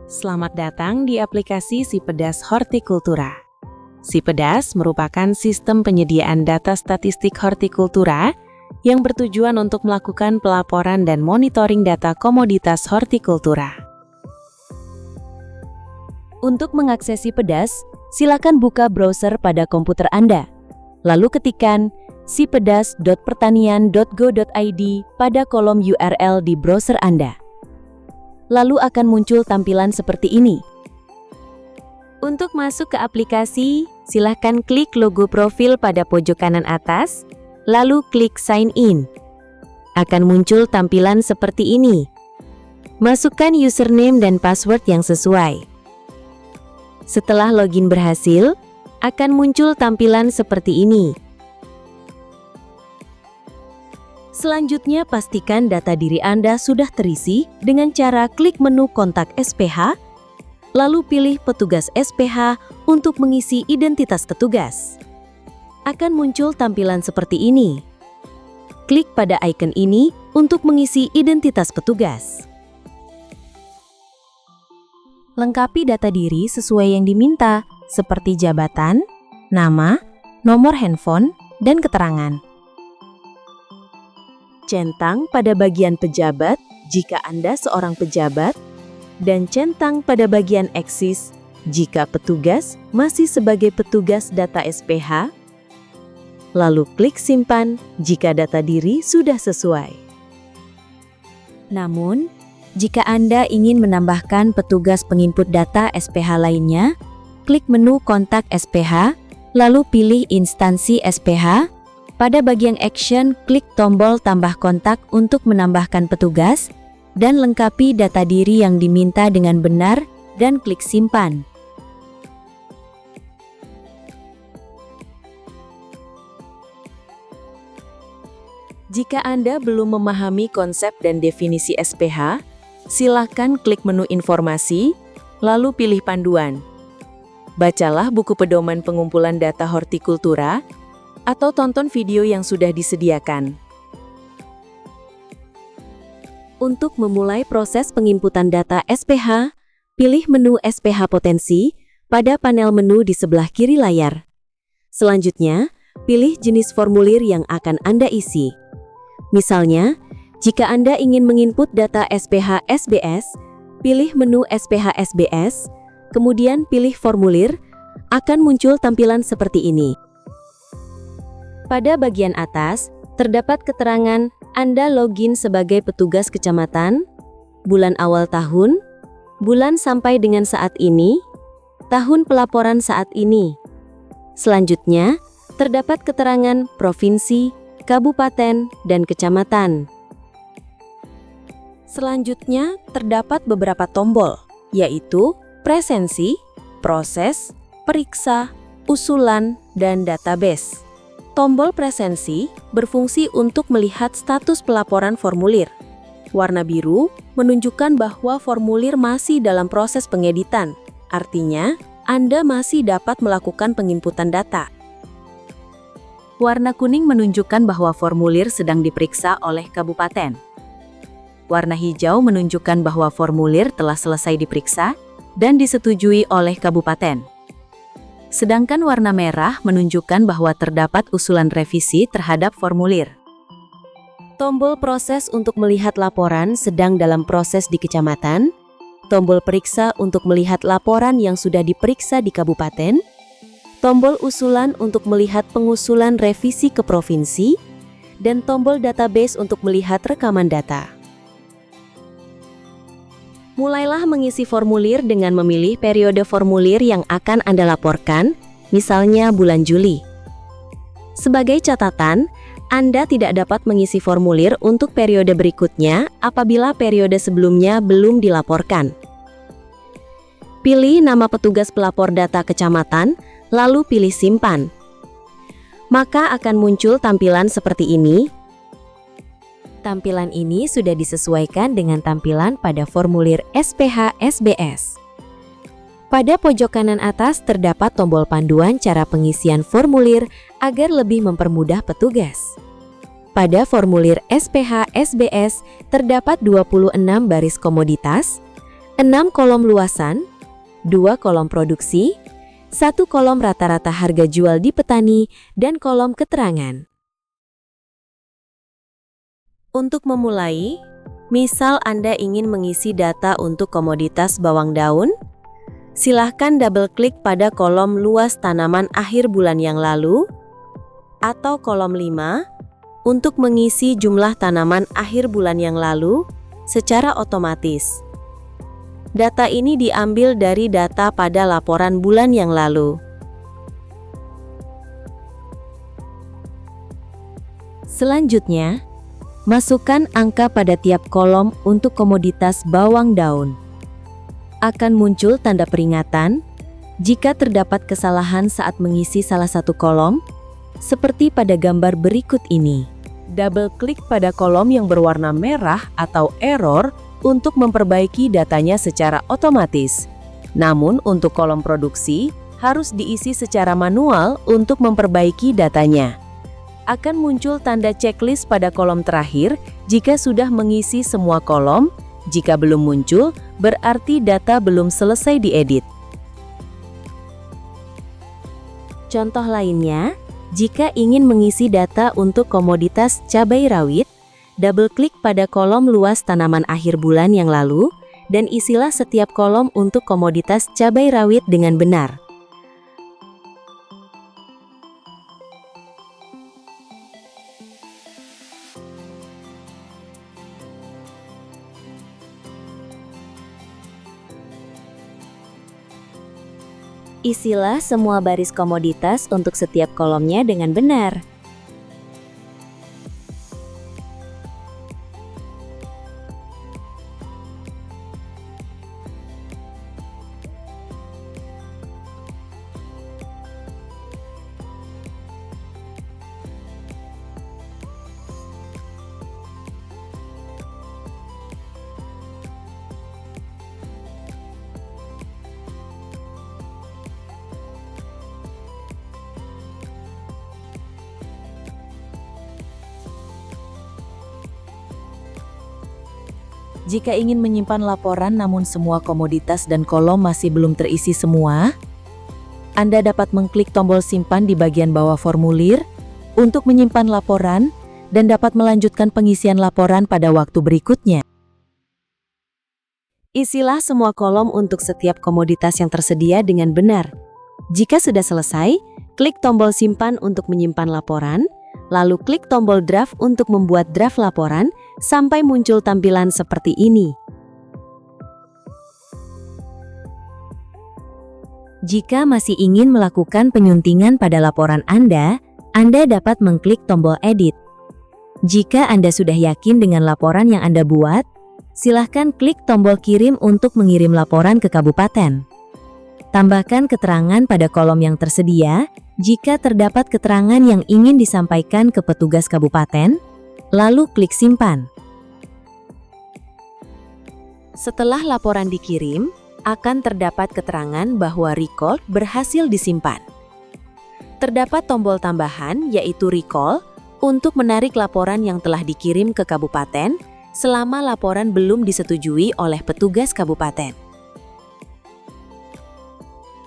Selamat datang di aplikasi Sipedas Hortikultura. Sipedas merupakan sistem penyediaan data statistik hortikultura yang bertujuan untuk melakukan pelaporan dan monitoring data komoditas hortikultura. Untuk mengakses Sipedas, silakan buka browser pada komputer Anda. Lalu ketikkan sipedas.pertanian.go.id pada kolom URL di browser Anda. Lalu akan muncul tampilan seperti ini. Untuk masuk ke aplikasi, silakan klik logo profil pada pojok kanan atas, lalu klik Sign In. Akan muncul tampilan seperti ini. Masukkan username dan password yang sesuai. Setelah login berhasil, akan muncul tampilan seperti ini. Selanjutnya, pastikan data diri Anda sudah terisi dengan cara klik menu kontak SPH, lalu pilih petugas SPH untuk mengisi identitas petugas. Akan muncul tampilan seperti ini. Klik pada icon ini untuk mengisi identitas petugas. Lengkapi data diri sesuai yang diminta, seperti jabatan, nama, nomor handphone, dan keterangan. Centang pada bagian pejabat jika Anda seorang pejabat, dan centang pada bagian eksis jika petugas masih sebagai petugas data SPH. Lalu klik simpan jika data diri sudah sesuai. Namun, jika Anda ingin menambahkan petugas penginput data SPH lainnya, klik menu kontak SPH, lalu pilih instansi SPH. Pada bagian action, klik tombol tambah kontak untuk menambahkan petugas, dan lengkapi data diri yang diminta dengan benar, dan klik simpan. Jika Anda belum memahami konsep dan definisi SPH, silakan klik menu informasi, lalu pilih panduan. Bacalah buku pedoman pengumpulan data hortikultura, atau tonton video yang sudah disediakan. Untuk memulai proses penginputan data SPH, pilih menu SPH Potensi pada panel menu di sebelah kiri layar. Selanjutnya, pilih jenis formulir yang akan Anda isi. Misalnya, jika Anda ingin menginput data SPH SBS, pilih menu SPH SBS, kemudian pilih formulir, akan muncul tampilan seperti ini. Pada bagian atas, terdapat keterangan Anda login sebagai petugas kecamatan, bulan awal tahun, bulan sampai dengan saat ini, tahun pelaporan saat ini. Selanjutnya, terdapat keterangan provinsi, kabupaten, dan kecamatan. Selanjutnya, terdapat beberapa tombol, yaitu presensi, proses, periksa, usulan, dan database. Tombol presensi berfungsi untuk melihat status pelaporan formulir. Warna biru menunjukkan bahwa formulir masih dalam proses pengeditan. Artinya, Anda masih dapat melakukan penginputan data. Warna kuning menunjukkan bahwa formulir sedang diperiksa oleh kabupaten. Warna hijau menunjukkan bahwa formulir telah selesai diperiksa dan disetujui oleh kabupaten. Sedangkan warna merah menunjukkan bahwa terdapat usulan revisi terhadap formulir. Tombol proses untuk melihat laporan sedang dalam proses di kecamatan, tombol periksa untuk melihat laporan yang sudah diperiksa di kabupaten, tombol usulan untuk melihat pengusulan revisi ke provinsi, dan tombol database untuk melihat rekaman data. Mulailah mengisi formulir dengan memilih periode formulir yang akan Anda laporkan, misalnya bulan Juli. Sebagai catatan, Anda tidak dapat mengisi formulir untuk periode berikutnya apabila periode sebelumnya belum dilaporkan. Pilih nama petugas pelapor data kecamatan, lalu pilih simpan. Maka akan muncul tampilan seperti ini. Tampilan ini sudah disesuaikan dengan tampilan pada formulir SPH SBS. Pada pojok kanan atas terdapat tombol panduan cara pengisian formulir agar lebih mempermudah petugas. Pada formulir SPH SBS terdapat 26 baris komoditas, 6 kolom luasan, 2 kolom produksi, 1 kolom rata-rata harga jual di petani, dan kolom keterangan. Untuk memulai, misal Anda ingin mengisi data untuk komoditas bawang daun, silahkan double-klik pada kolom luas tanaman akhir bulan yang lalu, atau kolom 5 untuk mengisi jumlah tanaman akhir bulan yang lalu secara otomatis. Data ini diambil dari data pada laporan bulan yang lalu. Selanjutnya, masukkan angka pada tiap kolom untuk komoditas bawang daun. Akan muncul tanda peringatan jika terdapat kesalahan saat mengisi salah satu kolom, seperti pada gambar berikut ini. Double-klik pada kolom yang berwarna merah atau error untuk memperbaiki datanya secara otomatis. Namun untuk kolom produksi, harus diisi secara manual untuk memperbaiki datanya. Akan muncul tanda checklist pada kolom terakhir jika sudah mengisi semua kolom. Jika belum muncul, berarti data belum selesai diedit. Contoh lainnya, jika ingin mengisi data untuk komoditas cabai rawit, double-klik pada kolom luas tanaman akhir bulan yang lalu, dan isilah setiap kolom untuk komoditas cabai rawit dengan benar. Isilah semua baris komoditas untuk setiap kolomnya dengan benar. Jika ingin menyimpan laporan namun semua komoditas dan kolom masih belum terisi semua, Anda dapat mengklik tombol simpan di bagian bawah formulir untuk menyimpan laporan dan dapat melanjutkan pengisian laporan pada waktu berikutnya. Isilah semua kolom untuk setiap komoditas yang tersedia dengan benar. Jika sudah selesai, klik tombol simpan untuk menyimpan laporan, lalu klik tombol draft untuk membuat draft laporan sampai muncul tampilan seperti ini. Jika masih ingin melakukan penyuntingan pada laporan Anda dapat mengklik tombol edit. Jika Anda sudah yakin dengan laporan yang Anda buat, silahkan klik tombol kirim untuk mengirim laporan ke kabupaten. Tambahkan keterangan pada kolom yang tersedia jika terdapat keterangan yang ingin disampaikan ke petugas kabupaten, lalu klik simpan. Setelah laporan dikirim, akan terdapat keterangan bahwa record berhasil disimpan. Terdapat tombol tambahan yaitu recall untuk menarik laporan yang telah dikirim ke kabupaten selama laporan belum disetujui oleh petugas kabupaten.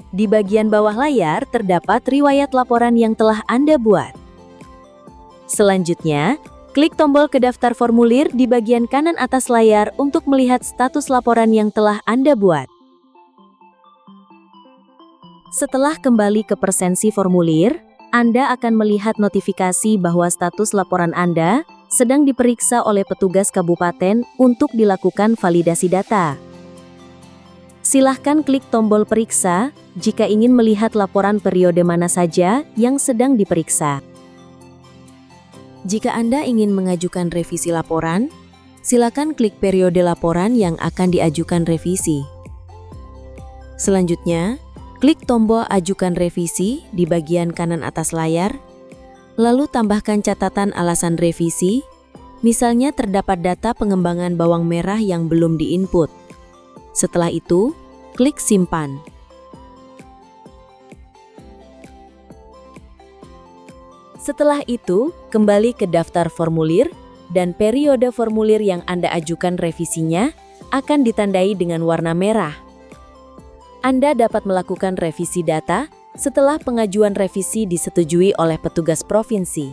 Di bagian bawah layar terdapat riwayat laporan yang telah Anda buat. Selanjutnya, klik tombol ke daftar formulir di bagian kanan atas layar untuk melihat status laporan yang telah Anda buat. Setelah kembali ke presensi formulir, Anda akan melihat notifikasi bahwa status laporan Anda sedang diperiksa oleh petugas kabupaten untuk dilakukan validasi data. Silahkan klik tombol periksa jika ingin melihat laporan periode mana saja yang sedang diperiksa. Jika Anda ingin mengajukan revisi laporan, silakan klik periode laporan yang akan diajukan revisi. Selanjutnya, klik tombol Ajukan Revisi di bagian kanan atas layar, lalu tambahkan catatan alasan revisi, misalnya terdapat data pengembangan bawang merah yang belum diinput. Setelah itu, klik Simpan. Setelah itu, kembali ke daftar formulir dan periode formulir yang Anda ajukan revisinya akan ditandai dengan warna merah. Anda dapat melakukan revisi data setelah pengajuan revisi disetujui oleh petugas provinsi.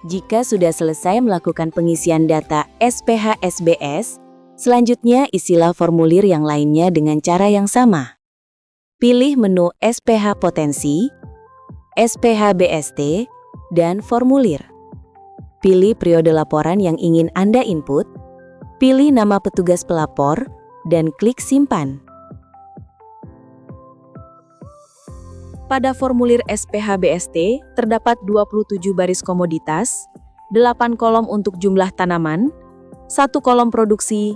Jika sudah selesai melakukan pengisian data SPH-SBS, selanjutnya isilah formulir yang lainnya dengan cara yang sama. Pilih menu SPH Potensi, SPH BST, dan Formulir. Pilih periode laporan yang ingin Anda input, pilih nama petugas pelapor, dan klik Simpan. Pada formulir SPH BST, terdapat 27 baris komoditas, 8 kolom untuk jumlah tanaman, 1 kolom produksi,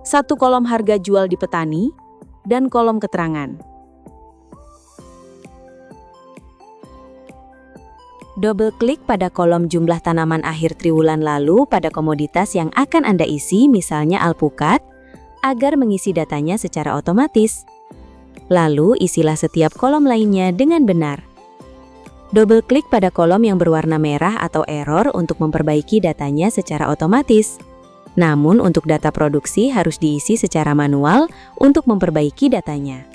1 kolom harga jual di petani, dan kolom keterangan. Double-klik pada kolom jumlah tanaman akhir triwulan lalu pada komoditas yang akan Anda isi, misalnya alpukat, agar mengisi datanya secara otomatis. Lalu, isilah setiap kolom lainnya dengan benar. Double-klik pada kolom yang berwarna merah atau error untuk memperbaiki datanya secara otomatis. Namun, untuk data produksi harus diisi secara manual untuk memperbaiki datanya.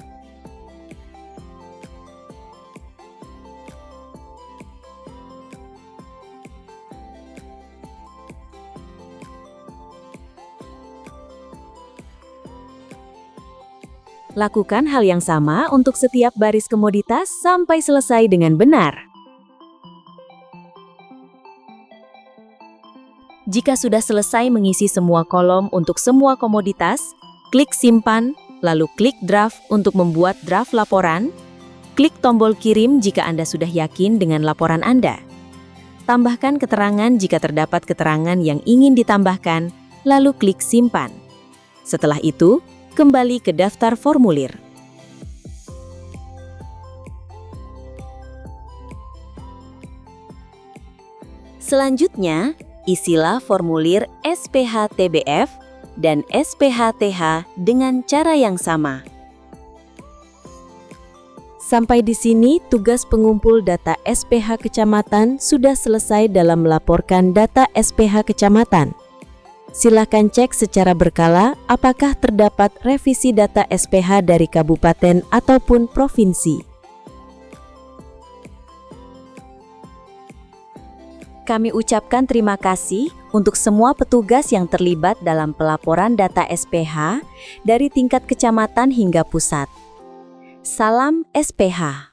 Lakukan hal yang sama untuk setiap baris komoditas sampai selesai dengan benar. Jika sudah selesai mengisi semua kolom untuk semua komoditas, klik Simpan, lalu klik Draft untuk membuat draft laporan. Klik tombol Kirim jika Anda sudah yakin dengan laporan Anda. Tambahkan keterangan jika terdapat keterangan yang ingin ditambahkan, lalu klik Simpan. Setelah itu, kembali ke daftar formulir. Selanjutnya, isilah formulir SPH-TBF dan SPH-TH dengan cara yang sama. Sampai di sini, tugas pengumpul data SPH Kecamatan sudah selesai dalam melaporkan data SPH Kecamatan. Silakan cek secara berkala apakah terdapat revisi data SPH dari kabupaten ataupun provinsi. Kami ucapkan terima kasih untuk semua petugas yang terlibat dalam pelaporan data SPH dari tingkat kecamatan hingga pusat. Salam SPH.